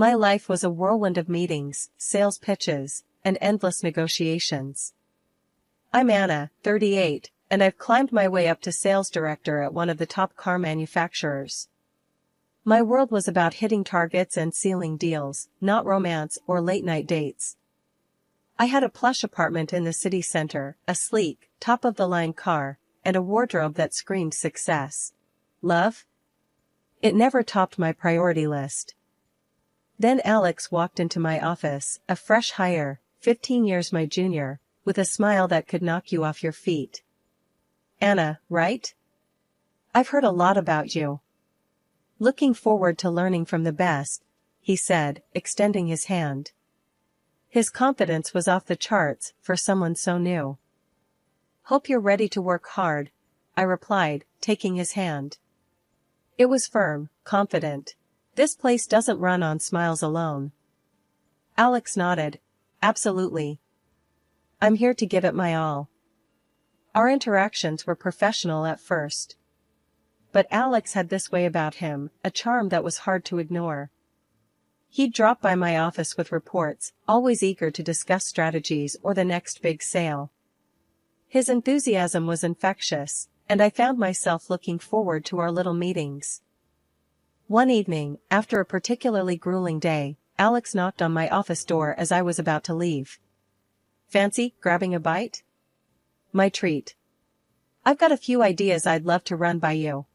My life was a whirlwind of meetings, sales pitches, and endless negotiations. I'm Anna, 38, and I've climbed my way up to sales director at one of the top car manufacturers. My world was about hitting targets and sealing deals, not romance or late-night dates. I had a plush apartment in the city center, a sleek, top-of-the-line car, and a wardrobe that screamed success. Love? It never topped my priority list. Then Alex walked into my office, a fresh hire, 15 years my junior, with a smile that could knock you off your feet. Anna, right? I've heard a lot about you. Looking forward to learning from the best, he said, extending his hand. His confidence was off the charts for someone so new. Hope you're ready to work hard, I replied, taking his hand. It was firm, confident. This place doesn't run on smiles alone. Alex nodded. Absolutely. I'm here to give it my all. Our interactions were professional at first. But Alex had this way about him, a charm that was hard to ignore. He'd drop by my office with reports, always eager to discuss strategies or the next big sale. His enthusiasm was infectious, and I found myself looking forward to our little meetings. One evening, after a particularly grueling day, Alex knocked on my office door as I was about to leave. Fancy grabbing a bite? My treat. I've got a few ideas I'd love to run by you.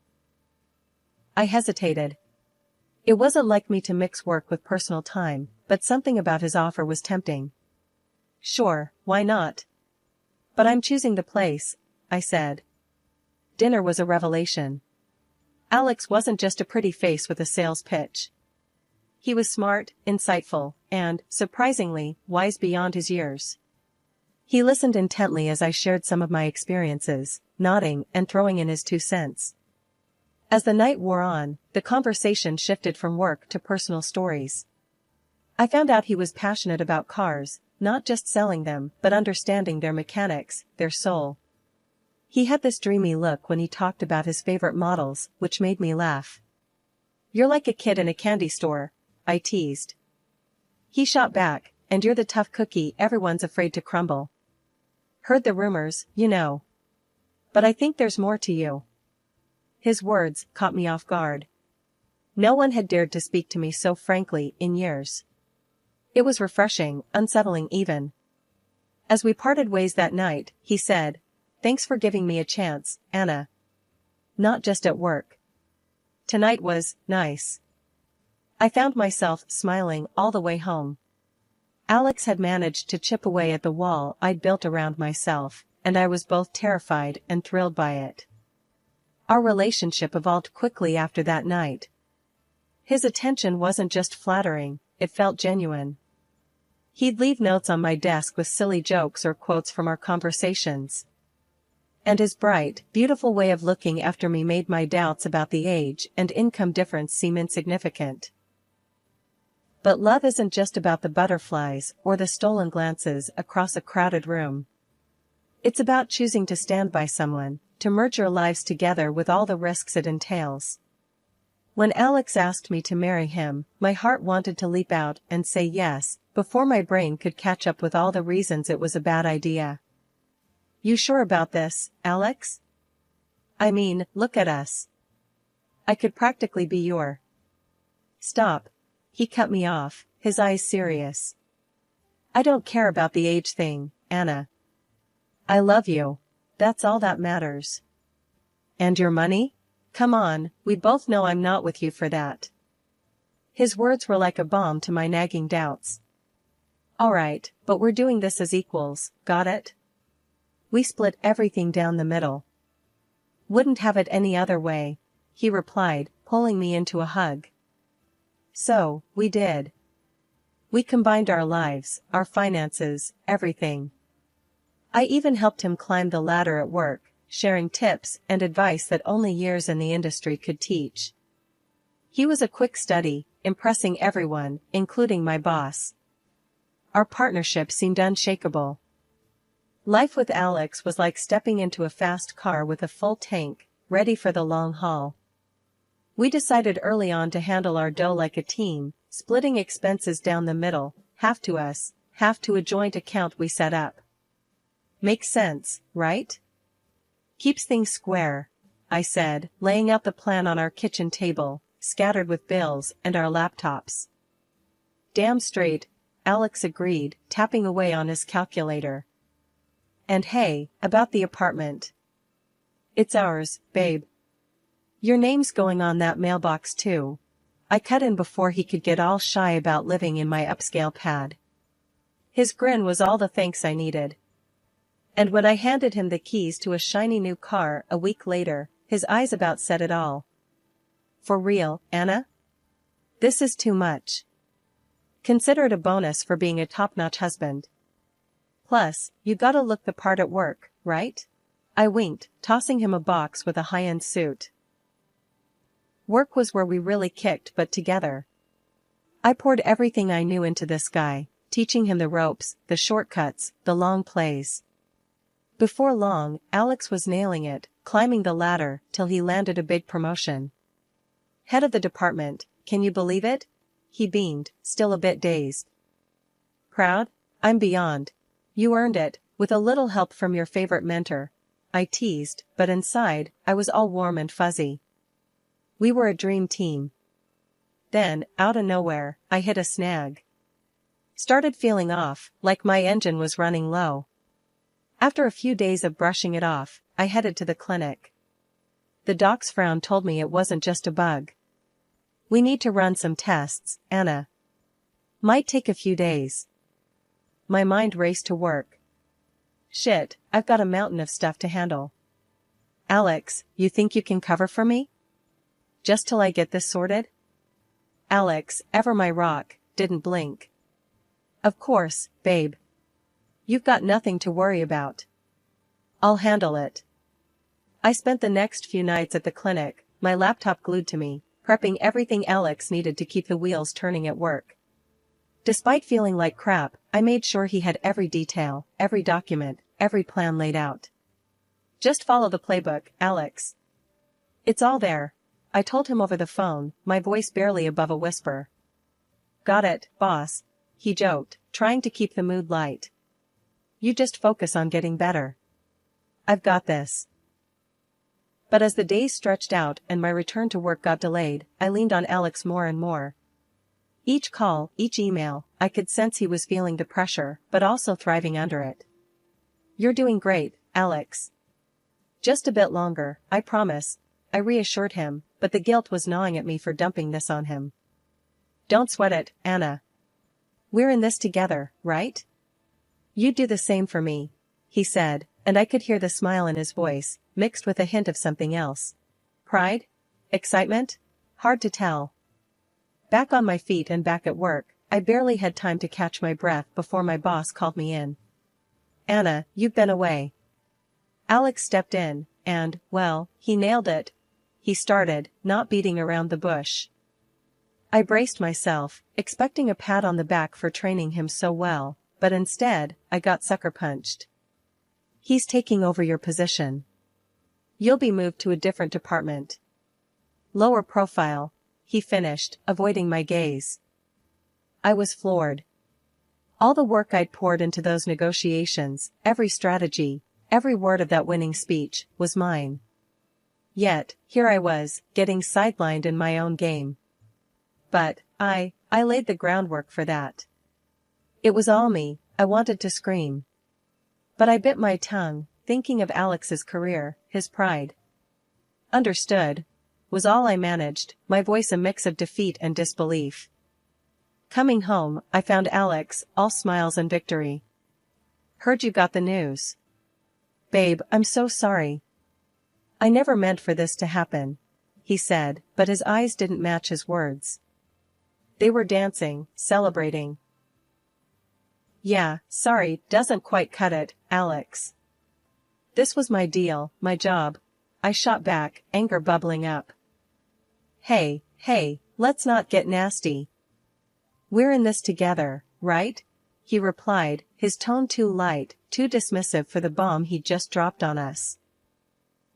I hesitated. It wasn't like me to mix work with personal time, but something about his offer was tempting. Sure, why not? But I'm choosing the place, I said. Dinner was a revelation. Alex wasn't just a pretty face with a sales pitch. He was smart, insightful, and, surprisingly, wise beyond his years. He listened intently as I shared some of my experiences, nodding and throwing in his 2 cents. As the night wore on, the conversation shifted from work to personal stories. I found out he was passionate about cars, not just selling them, but understanding their mechanics, their soul. He had this dreamy look when he talked about his favorite models, which made me laugh. You're like a kid in a candy store, I teased. He shot back, and you're the tough cookie everyone's afraid to crumble. Heard the rumors, you know. But I think there's more to you. His words caught me off guard. No one had dared to speak to me so frankly in years. It was refreshing, unsettling even. As we parted ways that night, he said, Thanks for giving me a chance, Anna. Not just at work. Tonight was nice. I found myself smiling all the way home. Alex had managed to chip away at the wall I'd built around myself, and I was both terrified and thrilled by it. Our relationship evolved quickly after that night. His attention wasn't just flattering, it felt genuine. He'd leave notes on my desk with silly jokes or quotes from our conversations. And his bright, beautiful way of looking after me made my doubts about the age and income difference seem insignificant. But love isn't just about the butterflies or the stolen glances across a crowded room. It's about choosing to stand by someone, to merge your lives together with all the risks it entails. When Alex asked me to marry him, my heart wanted to leap out and say yes, before my brain could catch up with all the reasons it was a bad idea. You sure about this, Alex? I mean, look at us. I could practically be your... Stop. He cut me off, his eyes serious. I don't care about the age thing, Anna. I love you. That's all that matters. And your money? Come on, we both know I'm not with you for that. His words were like a balm to my nagging doubts. All right, but we're doing this as equals, got it? We split everything down the middle. Wouldn't have it any other way, he replied, pulling me into a hug. So, we did. We combined our lives, our finances, everything. I even helped him climb the ladder at work, sharing tips and advice that only years in the industry could teach. He was a quick study, impressing everyone, including my boss. Our partnership seemed unshakable. Life with Alex was like stepping into a fast car with a full tank, ready for the long haul. We decided early on to handle our dough like a team, splitting expenses down the middle, half to us, half to a joint account we set up. Makes sense, right? Keeps things square, I said, laying out the plan on our kitchen table, scattered with bills and our laptops. Damn straight, Alex agreed, tapping away on his calculator. And hey, about the apartment. It's ours, babe. Your name's going on that mailbox too. I cut in before he could get all shy about living in my upscale pad. His grin was all the thanks I needed. And when I handed him the keys to a shiny new car a week later, his eyes about said it all. For real, Anna? This is too much. Consider it a bonus for being a top-notch husband. Plus, you gotta look the part at work, right? I winked, tossing him a box with a high-end suit. Work was where we really kicked butt together. I poured everything I knew into this guy, teaching him the ropes, the shortcuts, the long plays. Before long, Alex was nailing it, climbing the ladder till he landed a big promotion. Head of the department, can you believe it? He beamed, still a bit dazed. Proud? I'm beyond. You earned it, with a little help from your favorite mentor. I teased, but inside, I was all warm and fuzzy. We were a dream team. Then, out of nowhere, I hit a snag. Started feeling off, like my engine was running low. After a few days of brushing it off, I headed to the clinic. The doc's frown told me it wasn't just a bug. We need to run some tests, Anna. Might take a few days. My mind raced to work. Shit, I've got a mountain of stuff to handle. Alex, you think you can cover for me? Just till I get this sorted? Alex, ever my rock, didn't blink. Of course, babe. You've got nothing to worry about. I'll handle it. I spent the next few nights at the clinic, my laptop glued to me, prepping everything Alex needed to keep the wheels turning at work. Despite feeling like crap, I made sure he had every detail, every document, every plan laid out. Just follow the playbook, Alex. It's all there. I told him over the phone, my voice barely above a whisper. Got it, boss, he joked, trying to keep the mood light. You just focus on getting better. I've got this. But as the days stretched out and my return to work got delayed, I leaned on Alex more and more. Each call, each email, I could sense he was feeling the pressure, but also thriving under it. You're doing great, Alex. Just a bit longer, I promise, I reassured him, but the guilt was gnawing at me for dumping this on him. Don't sweat it, Anna. We're in this together, right? You do the same for me, he said, and I could hear the smile in his voice, mixed with a hint of something else. Pride? Excitement? Hard to tell. Back on my feet and back at work, I barely had time to catch my breath before my boss called me in. Anna, you've been away. Alex stepped in, and, well, he nailed it. He started, not beating around the bush. I braced myself, expecting a pat on the back for training him so well, but instead, I got sucker punched. He's taking over your position. You'll be moved to a different department. Lower profile, he finished, avoiding my gaze. I was floored. All the work I'd poured into those negotiations, every strategy, every word of that winning speech, was mine. Yet, here I was, getting sidelined in my own game. But, I laid the groundwork for that. It was all me, I wanted to scream. But I bit my tongue, thinking of Alex's career, his pride. Understood, was all I managed, my voice a mix of defeat and disbelief. Coming home, I found Alex, all smiles and victory. Heard you got the news. Babe, I'm so sorry. I never meant for this to happen, he said, but his eyes didn't match his words. They were dancing, celebrating. Yeah, sorry, doesn't quite cut it, Alex. This was my deal, my job. I shot back, anger bubbling up. Hey, let's not get nasty. We're in this together, right? He replied, his tone too light, too dismissive for the bomb he'd just dropped on us.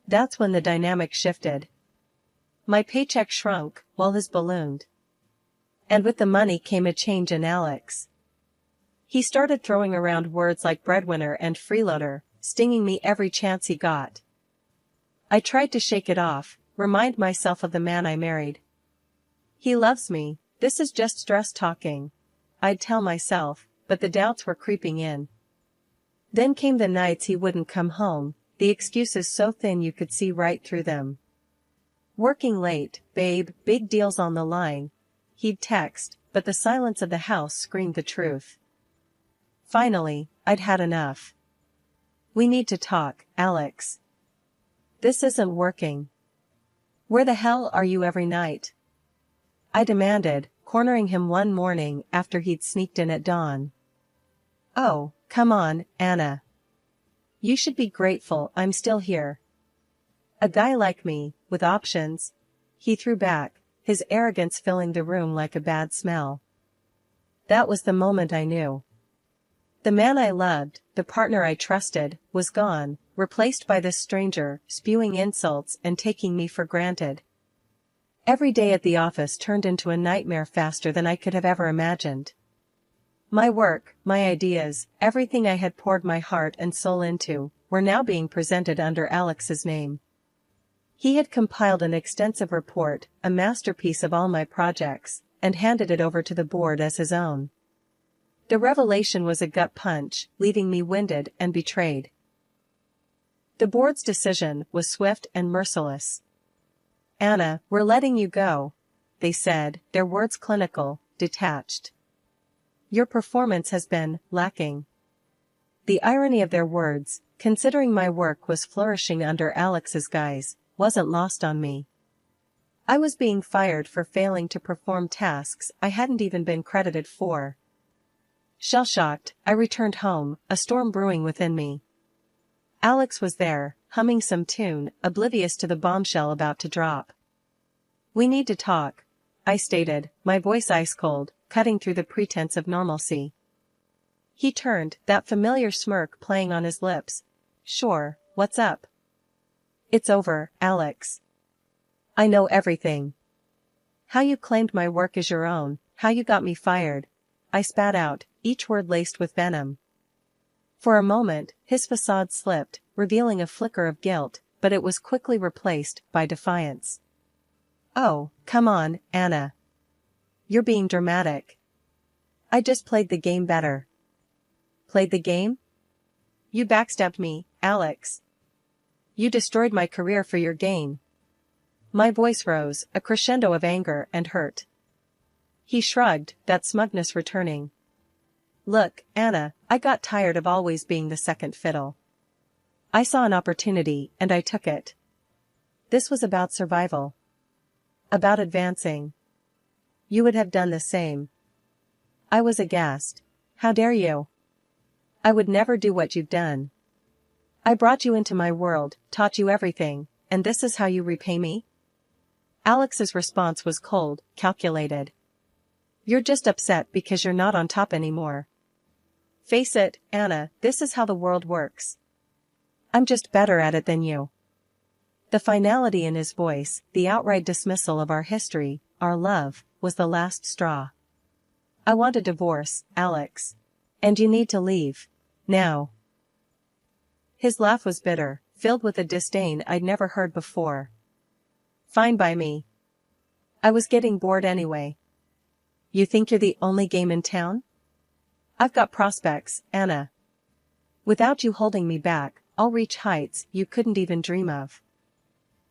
That's when the dynamic shifted. My paycheck shrunk, while his ballooned. And with the money came a change in Alex. He started throwing around words like breadwinner and freeloader, stinging me every chance he got. I tried to shake it off, remind myself of the man I married. He loves me, this is just stress talking, I'd tell myself, but the doubts were creeping in. Then came the nights he wouldn't come home, the excuses so thin you could see right through them. Working late, babe, big deals on the line, he'd text, but the silence of the house screamed the truth. Finally, I'd had enough. We need to talk, Alex. This isn't working. Where the hell are you every night? I demanded, cornering him one morning after he'd sneaked in at dawn. Oh, come on, Anna. You should be grateful I'm still here. A guy like me, with options? He threw back, his arrogance filling the room like a bad smell. That was the moment I knew. The man I loved, the partner I trusted, was gone, replaced by this stranger, spewing insults and taking me for granted. Every day at the office turned into a nightmare faster than I could have ever imagined. My work, my ideas, everything I had poured my heart and soul into, were now being presented under Alex's name. He had compiled an extensive report, a masterpiece of all my projects, and handed it over to the board as his own. The revelation was a gut punch, leaving me winded and betrayed. The board's decision was swift and merciless. Anna, we're letting you go, they said, their words clinical, detached. Your performance has been lacking. The irony of their words, considering my work was flourishing under Alex's guise, wasn't lost on me. I was being fired for failing to perform tasks I hadn't even been credited for. Shell-shocked, I returned home, a storm brewing within me. Alex was there, humming some tune, oblivious to the bombshell about to drop. We need to talk, I stated, my voice ice-cold, cutting through the pretense of normalcy. He turned, that familiar smirk playing on his lips. Sure, what's up? It's over, Alex. I know everything. How you claimed my work as your own, how you got me fired. I spat out, each word laced with venom. For a moment, his facade slipped, revealing a flicker of guilt, but it was quickly replaced by defiance. Oh, come on, Anna. You're being dramatic. I just played the game better. Played the game? You backstabbed me, Alex. You destroyed my career for your gain. My voice rose, a crescendo of anger and hurt. He shrugged, that smugness returning. Look, Anna, I got tired of always being the second fiddle. I saw an opportunity, and I took it. This was about survival. About advancing. You would have done the same. I was aghast. How dare you? I would never do what you've done. I brought you into my world, taught you everything, and this is how you repay me? Alex's response was cold, calculated. You're just upset because you're not on top anymore. Face it, Anna, this is how the world works. I'm just better at it than you. The finality in his voice, the outright dismissal of our history, our love, was the last straw. I want a divorce, Alex. And you need to leave. Now. His laugh was bitter, filled with a disdain I'd never heard before. Fine by me. I was getting bored anyway. You think you're the only game in town? I've got prospects, Anna. Without you holding me back, I'll reach heights you couldn't even dream of.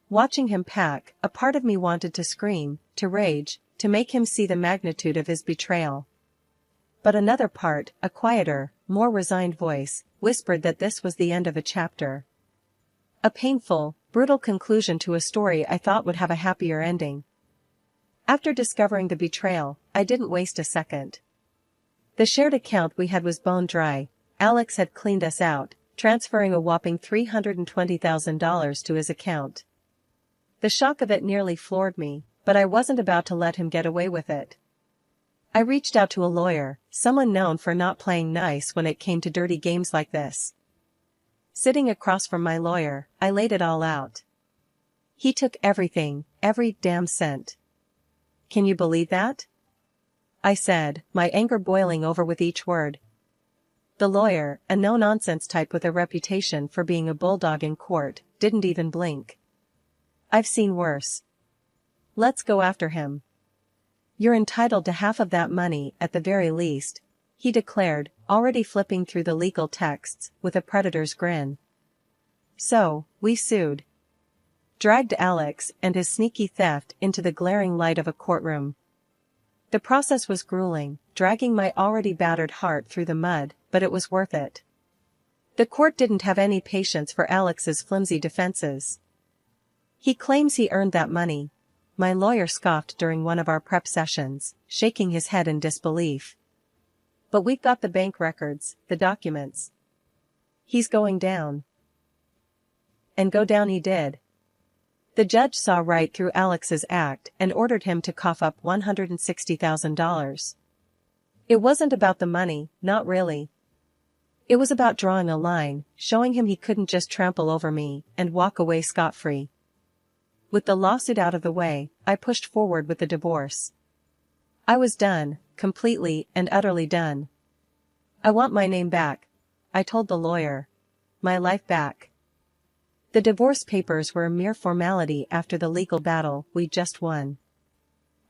Watching him pack, a part of me wanted to scream, to rage, to make him see the magnitude of his betrayal. But another part, a quieter, more resigned voice, whispered that this was the end of a chapter. A painful, brutal conclusion to a story I thought would have a happier ending. After discovering the betrayal, I didn't waste a second. The shared account we had was bone dry. Alex had cleaned us out, transferring a whopping $320,000 to his account. The shock of it nearly floored me, but I wasn't about to let him get away with it. I reached out to a lawyer, someone known for not playing nice when it came to dirty games like this. Sitting across from my lawyer, I laid it all out. He took everything, every damn cent. Can you believe that? I said, my anger boiling over with each word. The lawyer, a no-nonsense type with a reputation for being a bulldog in court, didn't even blink. I've seen worse. Let's go after him. You're entitled to half of that money at the very least, he declared, already flipping through the legal texts with a predator's grin. So, we sued. Dragged Alex and his sneaky theft into the glaring light of a courtroom. The process was grueling, dragging my already battered heart through the mud, but it was worth it. The court didn't have any patience for Alex's flimsy defenses. He claims he earned that money, my lawyer scoffed during one of our prep sessions, shaking his head in disbelief. But we've got the bank records, the documents. He's going down. And go down he did. The judge saw right through Alex's act and ordered him to cough up $160,000. It wasn't about the money, not really. It was about drawing a line, showing him he couldn't just trample over me and walk away scot-free. With the lawsuit out of the way, I pushed forward with the divorce. I was done, completely and utterly done. I want my name back, I told the lawyer. My life back. The divorce papers were a mere formality after the legal battle we just won.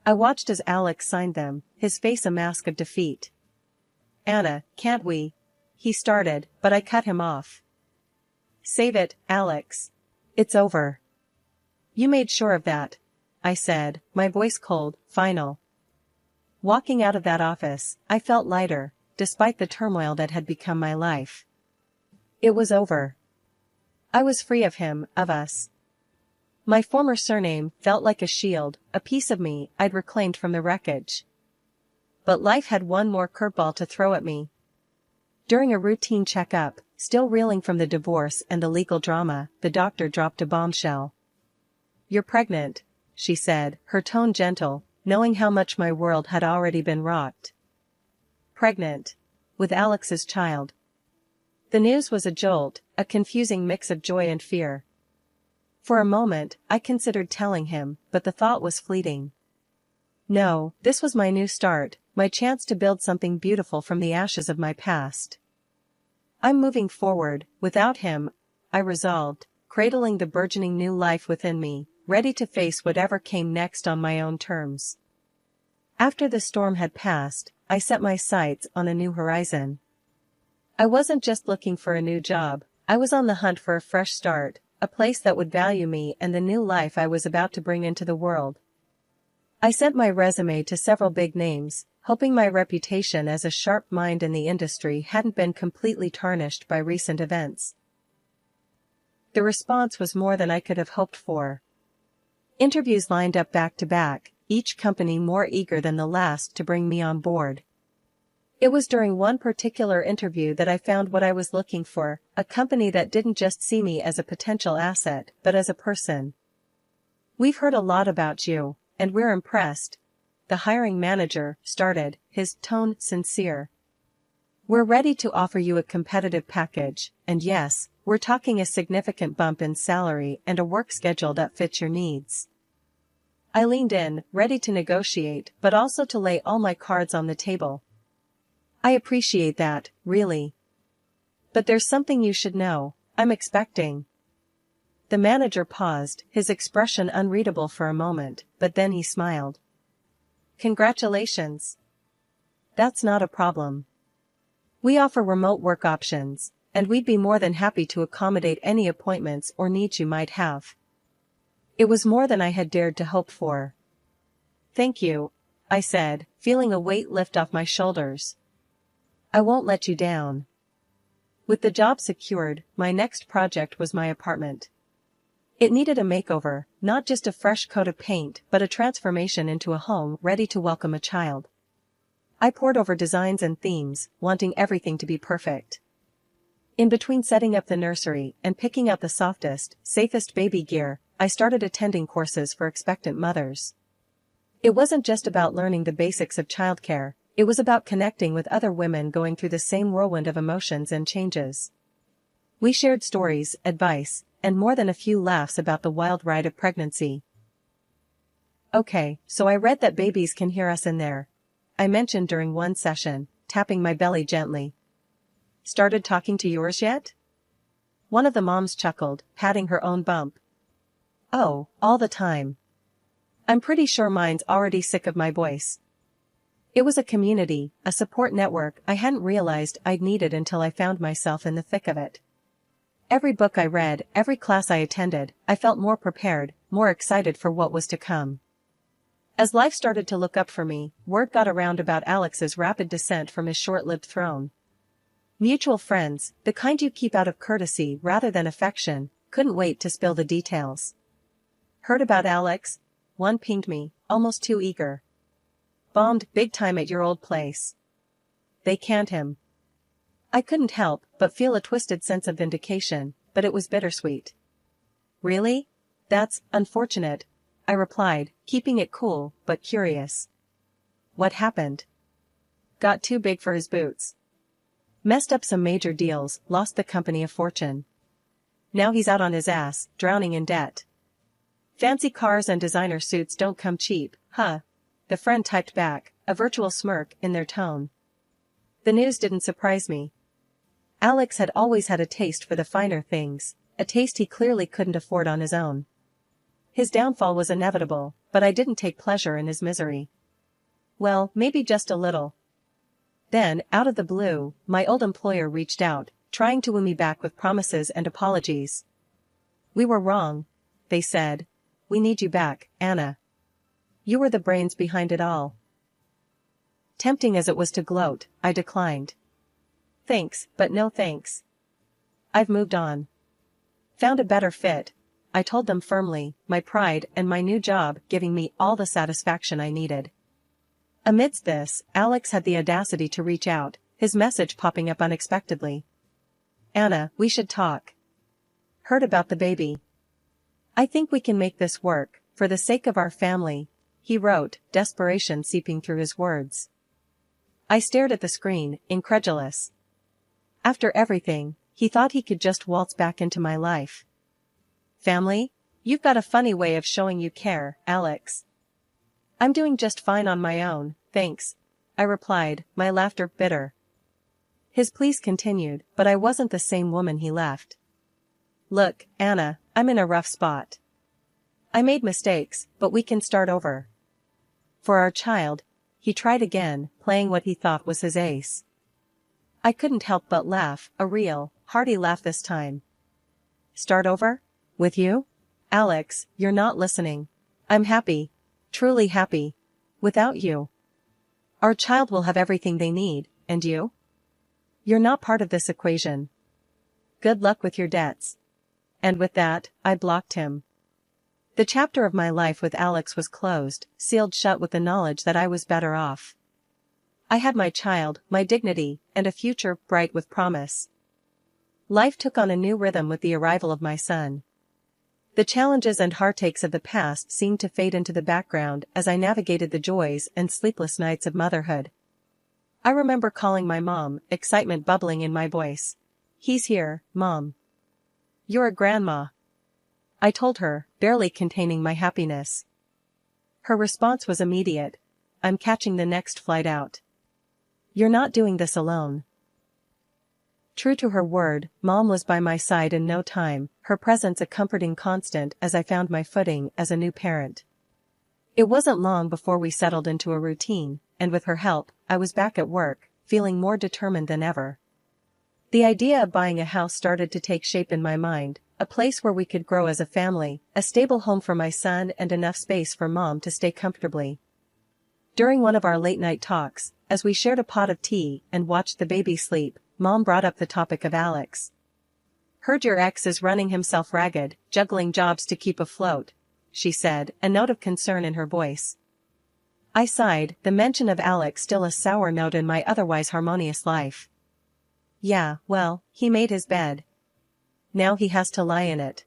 I watched as Alex signed them, his face a mask of defeat. Anna, can't we? He started, but I cut him off. Save it, Alex. It's over. You made sure of that, I said, my voice cold, final. Walking out of that office, I felt lighter, despite the turmoil that had become my life. It was over. I was free of him, of us. My former surname felt like a shield, a piece of me I'd reclaimed from the wreckage. But life had one more curveball to throw at me. During a routine checkup, still reeling from the divorce and the legal drama, the doctor dropped a bombshell. You're pregnant, she said, her tone gentle, knowing how much my world had already been rocked. Pregnant. With Alex's child. The news was a jolt, a confusing mix of joy and fear. For a moment, I considered telling him, but the thought was fleeting. No, this was my new start, my chance to build something beautiful from the ashes of my past. I'm moving forward, without him, I resolved, cradling the burgeoning new life within me, ready to face whatever came next on my own terms. After the storm had passed, I set my sights on a new horizon. I wasn't just looking for a new job, I was on the hunt for a fresh start, a place that would value me and the new life I was about to bring into the world. I sent my resume to several big names, hoping my reputation as a sharp mind in the industry hadn't been completely tarnished by recent events. The response was more than I could have hoped for. Interviews lined up back to back, each company more eager than the last to bring me on board. It was during one particular interview that I found what I was looking for, a company that didn't just see me as a potential asset, but as a person. We've heard a lot about you, and we're impressed. The hiring manager started, his tone sincere. We're ready to offer you a competitive package, and yes, we're talking a significant bump in salary and a work schedule that fits your needs. I leaned in, ready to negotiate, but also to lay all my cards on the table. I appreciate that, really. But there's something you should know, I'm expecting. The manager paused, his expression unreadable for a moment, but then he smiled. Congratulations. That's not a problem. We offer remote work options, and we'd be more than happy to accommodate any appointments or needs you might have. It was more than I had dared to hope for. Thank you, I said, feeling a weight lift off my shoulders. I won't let you down. With the job secured, my next project was my apartment. It needed a makeover, not just a fresh coat of paint, but a transformation into a home ready to welcome a child. I pored over designs and themes, wanting everything to be perfect. In between setting up the nursery and picking out the softest, safest baby gear, I started attending courses for expectant mothers. It wasn't just about learning the basics of childcare, it was about connecting with other women going through the same whirlwind of emotions and changes. We shared stories, advice, and more than a few laughs about the wild ride of pregnancy. Okay, so I read that babies can hear us in there. I mentioned during one session, tapping my belly gently. Started talking to yours yet? One of the moms chuckled, patting her own bump. Oh, all the time. I'm pretty sure mine's already sick of my voice. It was a community, a support network I hadn't realized I'd needed until I found myself in the thick of it. Every book I read, every class I attended, I felt more prepared, more excited for what was to come. As life started to look up for me, word got around about Alex's rapid descent from his short-lived throne. Mutual friends, the kind you keep out of courtesy rather than affection, couldn't wait to spill the details. Heard about Alex? One pinged me, almost too eager. Bombed big time at your old place. They canned him. I couldn't help but feel a twisted sense of vindication, but it was bittersweet. Really? That's unfortunate, I replied, keeping it cool, but curious. What happened? Got too big for his boots. Messed up some major deals, lost the company a fortune. Now he's out on his ass, drowning in debt. Fancy cars and designer suits don't come cheap, huh? The friend typed back, a virtual smirk in their tone. The news didn't surprise me. Alex had always had a taste for the finer things, a taste he clearly couldn't afford on his own. His downfall was inevitable, but I didn't take pleasure in his misery. Well, maybe just a little. Then, out of the blue, my old employer reached out, trying to woo me back with promises and apologies. We were wrong, they said. We need you back, Anna. You were the brains behind it all. Tempting as it was to gloat, I declined. Thanks, but no thanks. I've moved on. Found a better fit, I told them firmly, my pride and my new job giving me all the satisfaction I needed. Amidst this, Alex had the audacity to reach out, his message popping up unexpectedly. Anna, we should talk. Heard about the baby. I think we can make this work, for the sake of our family, he wrote, desperation seeping through his words. I stared at the screen, incredulous. After everything, he thought he could just waltz back into my life. Family? You've got a funny way of showing you care, Alex. I'm doing just fine on my own, thanks, I replied, my laughter bitter. His pleas continued, but I wasn't the same woman he left. Look, Anna, I'm in a rough spot. I made mistakes, but we can start over. For our child, he tried again, playing what he thought was his ace. I couldn't help but laugh, a real, hearty laugh this time. Start over? With you? Alex, you're not listening. I'm happy. Truly happy. Without you. Our child will have everything they need, and you? You're not part of this equation. Good luck with your debts. And with that, I blocked him. The chapter of my life with Alex was closed, sealed shut with the knowledge that I was better off. I had my child, my dignity, and a future bright with promise. Life took on a new rhythm with the arrival of my son. The challenges and heartaches of the past seemed to fade into the background as I navigated the joys and sleepless nights of motherhood. I remember calling my mom, excitement bubbling in my voice. He's here, Mom. You're a grandma. I told her, barely containing my happiness. Her response was immediate. I'm catching the next flight out. You're not doing this alone. True to her word, Mom was by my side in no time, her presence a comforting constant as I found my footing as a new parent. It wasn't long before we settled into a routine, and with her help, I was back at work, feeling more determined than ever. The idea of buying a house started to take shape in my mind, a place where we could grow as a family, a stable home for my son and enough space for Mom to stay comfortably. During one of our late-night talks, as we shared a pot of tea and watched the baby sleep, Mom brought up the topic of Alex. Heard your ex is running himself ragged, juggling jobs to keep afloat, she said, a note of concern in her voice. I sighed, the mention of Alex still a sour note in my otherwise harmonious life. Yeah, well, he made his bed. Now he has to lie in it.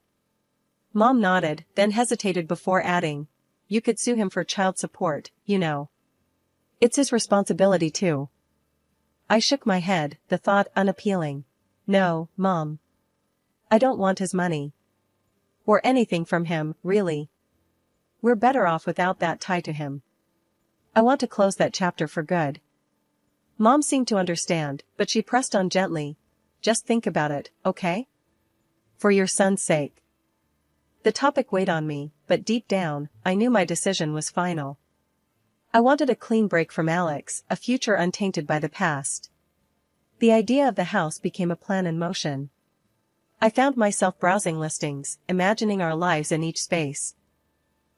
Mom nodded, then hesitated before adding, you could sue him for child support, you know. It's his responsibility too. I shook my head, the thought unappealing. No, Mom. I don't want his money. Or anything from him, really. We're better off without that tie to him. I want to close that chapter for good. Mom seemed to understand, but she pressed on gently. Just think about it, okay? For your son's sake. The topic weighed on me, but deep down, I knew my decision was final. I wanted a clean break from Alex, a future untainted by the past. The idea of the house became a plan in motion. I found myself browsing listings, imagining our lives in each space.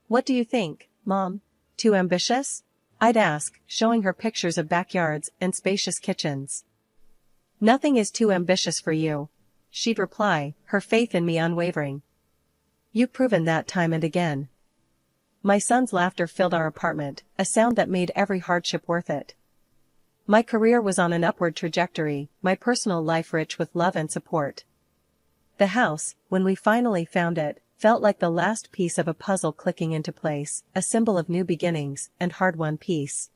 What do you think, Mom? Too ambitious? I'd ask, showing her pictures of backyards and spacious kitchens. Nothing is too ambitious for you, she'd reply, her faith in me unwavering. You've proven that time and again. My son's laughter filled our apartment, a sound that made every hardship worth it. My career was on an upward trajectory, my personal life rich with love and support. The house, when we finally found it, felt like the last piece of a puzzle clicking into place, a symbol of new beginnings and hard-won peace.